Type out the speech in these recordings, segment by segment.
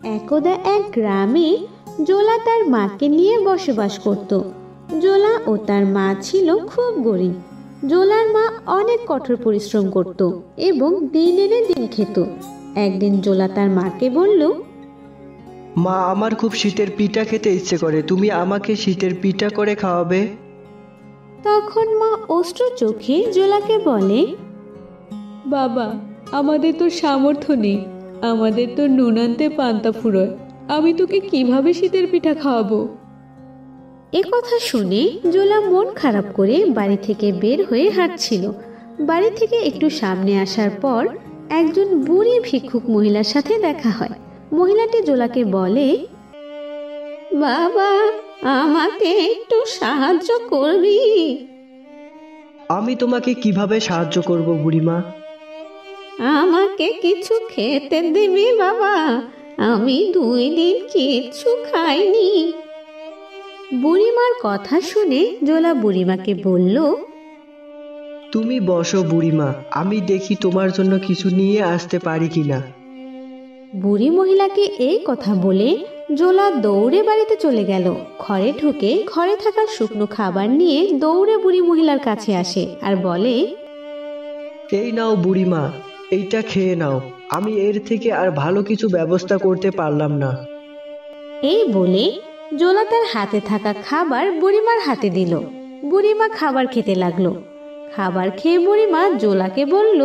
একদা এক গ্রামে জোলা তার মাকে নিয়ে বসবাস করত। জোলা ও তার মা ছিল খুব গরিব। জোলার মা অনেক কঠোর পরিশ্রম করত এবং দিন এনে দিন খেত। একদিন জোলা তার মাকে বলল, মা, আমার খুব শীতের পিঠা খেতে ইচ্ছে করে, তুমি আমাকে শীতের পিঠা করে খাওয়াবে? তখন মা অশ্রু চোখে জোলাকে বলে, বাবা, আমাদের তো সামর্থ্য নেই, আমাদের তো নুন আনতে পান্তা ফুরোয়, আমি তোকে কিভাবে শীতের পিঠা খাওয়াবো? এ কথা শুনে জোলা মন খারাপ করে বাড়ি থেকে বের হয়ে হাঁটছিল। বাড়ি থেকে একটু সামনে আসার পর একজন বুড়ি ভিক্ষুক মহিলার সাথে দেখা হয়। মহিলাটি জোলাকে বলে, বাবা, আমাকে একটু সাহায্য করবি? আমি তোমাকে কিভাবে সাহায্য করব বুড়িমা? আমাকে কিছু খেতে দিবি বাবা, আমি 2 দিন কিচ্ছু খাইনি। বুড়িমার কথা শুনে জোলা বুড়িমাকে বলল, তুমি বসো বুড়িমা, আমি দেখি তোমার জন্য কিছু নিয়ে আসতে পারি কিনা। বুড়ি মহিলাকে এই কথা বলে জোলা দৌড়ে বাড়িতে চলে গেল। ঘরে ঢুকে ঘরে থাকা শুকনো খাবার নিয়ে দৌড়ে বুড়ি মহিলার কাছে আসে আর বলে, এই নাও বুড়িমা, এইটা খেয়ে নাও, আমি এর থেকে আর ভালো কিছু ব্যবস্থা করতে পারলাম না। এই বলে জোলা তার হাতে থাকা খাবার বুড়িমার হাতে দিল। বুড়িমা খাবার খেতে লাগলো। খাবার খেয়ে বুড়িমা জোলাকে বলল,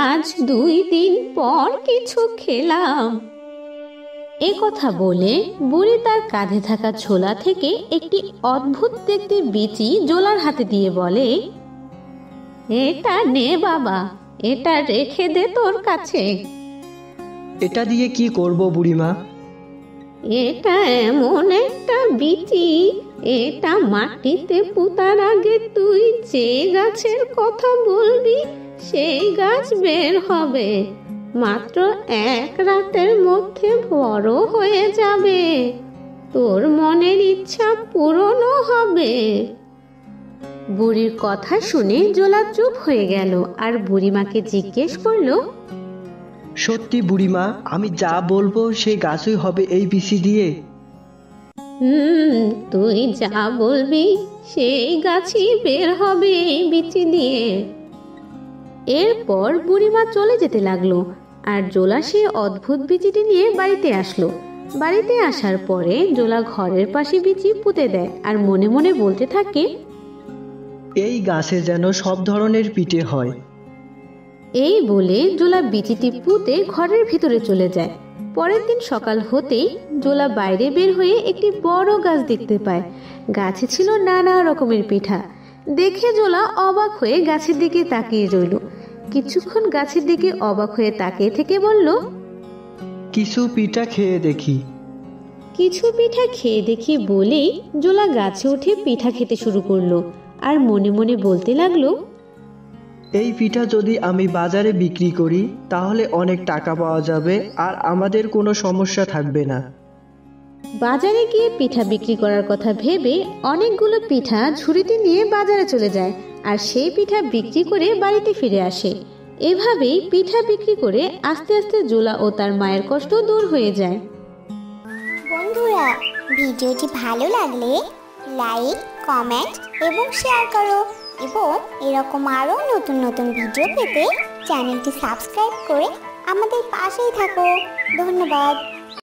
আজ 2 দিন পর কিছু খেলাম। এ কথা বলে বুড়ি তার কাঁধে থাকা ছোলা থেকে একটি অদ্ভুত দেখতে বিচি জোলার হাতে দিয়ে বলে, এটা নে বাবা, এটা রেখে দে তোর কাছে। এটা দিয়ে কি করব বুড়িমা? এটা এমন একটা বিচি, এটা মাটিতে পুঁতার আগে তুই যে গাছের কথা বলবি সেই গাছ বের হবে। মাত্র 1 রাতের মধ্যে বড় হয়ে যাবে, তোর মনের ইচ্ছা পূরণও হবে। বুড়ির কথা শুনে জোলা চুপ হয়ে গেল আর বুড়িমাকে জিজ্ঞেস করলো, সত্যি বুড়িমা, আমি যা বলবো সেই গাছই হবে এই বিচি দিয়ে? তুই যা বলবি সেই গাছই বের হবে এই বিচি দিয়ে। এরপর বুড়িমা চলে যেতে লাগলো আর জোলা সে অদ্ভুত বিচিটি নিয়ে বাড়িতে আসলো। বাড়িতে আসার পরে জোলা ঘরের পাশে বিচি পুঁতে দেয় আর মনে মনে বলতে থাকে, এই গাছে যেন সব ধরনের পিঠে হয়। এই বলে জোলা বিচিটি পুঁতে ঘরের ভিতরে চলে যায়। পরের দিন সকাল হতেই জোলা বাইরে বের হয়ে একটি বড় গাছ দেখতে পায়। গাছে ছিল নানা রকমের পিঠা। দেখে জোলা অবাক হয়ে গাছের দিকে তাকিয়ে রইল। কিছুক্ষণ গাছের দিকে অবাক হয়ে তাকিয়ে থেকে বলল, কিছু পিঠা খেয়ে দেখি। কিছু পিঠা খেয়ে দেখি বলেই জোলা গাছে উঠে পিঠা খেতে শুরু করলো আর মনে মনে বলতে লাগলো, এই পিঠা যদি আমি বাজারে বিক্রি করি তাহলে অনেক টাকা পাওয়া যাবে আর আমাদের কোনো সমস্যা থাকবে না। বাজারে গিয়ে পিঠা বিক্রি করার কথা ভেবে অনেকগুলো পিঠা ঝুড়িতে নিয়ে বাজারে চলে যায় আর সেই পিঠা বিক্রি করে বাড়িতে ফিরে আসে। এভাবেই পিঠা বিক্রি করে আস্তে আস্তে জোলা ও তার মায়ের কষ্ট দূর হয়ে যায়। বন্ধুরা, ভিডিওটি ভালো লাগলে লাইক, কমেন্ট এবং শেয়ার করো এবং এরকম আরও নতুন নতুন ভিডিও পেতে চ্যানেলটি সাবস্ক্রাইব করে আমাদের পাশেই থাকো। ধন্যবাদ।